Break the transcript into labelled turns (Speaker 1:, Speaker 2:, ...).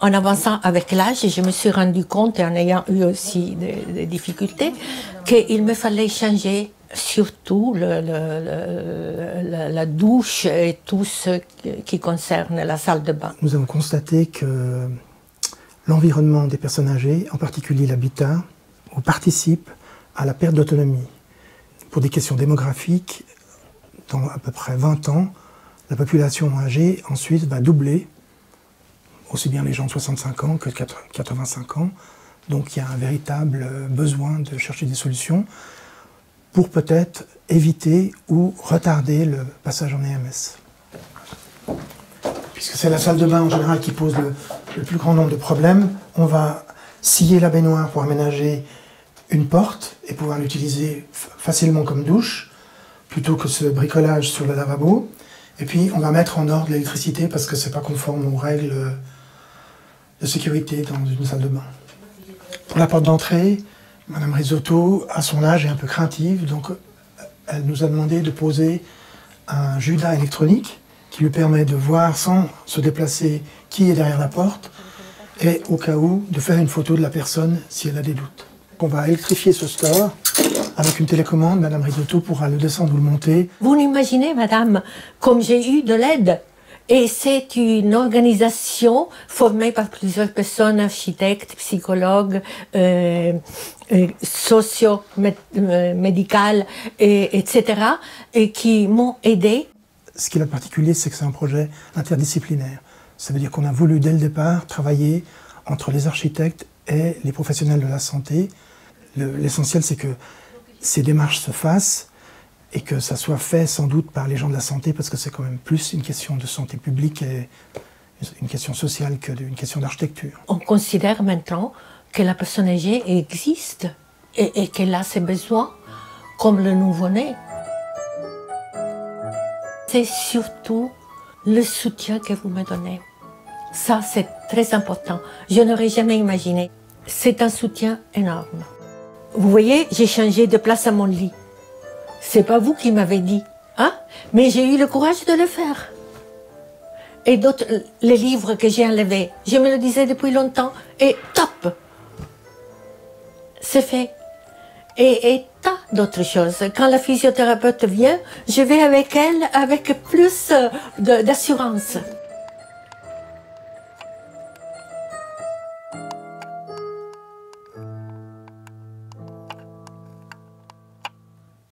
Speaker 1: En avançant avec l'âge, je me suis rendu compte, et en ayant eu aussi des difficultés, qu'il me fallait changer surtout la douche et tout ce qui concerne la salle de bain.
Speaker 2: Nous avons constaté que l'environnement des personnes âgées, en particulier l'habitat, participe à la perte d'autonomie. Pour des questions démographiques, dans à peu près 20 ans, la population âgée ensuite va doubler, aussi bien les gens de 65 ans que de 85 ans. Donc il y a un véritable besoin de chercher des solutions pour peut-être éviter ou retarder le passage en EMS. Puisque c'est la salle de bain en général qui pose le plus grand nombre de problèmes, on va scier la baignoire pour aménager une porte et pouvoir l'utiliser facilement comme douche, plutôt que ce bricolage sur le lavabo. Et puis on va mettre en ordre l'électricité parce que c'est pas conforme aux règles de sécurité dans une salle de bain. Pour la porte d'entrée, Madame Risotto, à son âge, est un peu craintive, donc elle nous a demandé de poser un judas électronique qui lui permet de voir sans se déplacer qui est derrière la porte et au cas où de faire une photo de la personne si elle a des doutes. On va électrifier ce store avec une télécommande. Madame Risotto pourra le descendre ou le monter.
Speaker 1: Vous l'imaginez, madame, comme j'ai eu de l'aide. Et c'est une organisation formée par plusieurs personnes, architectes, psychologues, socio-médicales, etc., et qui m'ont aidé.
Speaker 2: Ce qui est particulier, c'est que c'est un projet interdisciplinaire. Ça veut dire qu'on a voulu, dès le départ, travailler entre les architectes et les professionnels de la santé. L'essentiel, c'est que ces démarches se fassent et que ça soit fait sans doute par les gens de la santé, parce que c'est quand même plus une question de santé publique et une question sociale qu'une question d'architecture.
Speaker 1: On considère maintenant que la personne âgée existe et qu'elle a ses besoins, comme le nouveau-né. C'est surtout le soutien que vous me donnez. Ça, c'est très important. Je n'aurais jamais imaginé. C'est un soutien énorme. Vous voyez, j'ai changé de place à mon lit. C'est pas vous qui m'avez dit, hein? Mais j'ai eu le courage de le faire. Et d'autres, les livres que j'ai enlevés, je me le disais depuis longtemps, et top! C'est fait. Et tas d'autres choses. Quand la physiothérapeute vient, je vais avec elle avec plus d'assurance.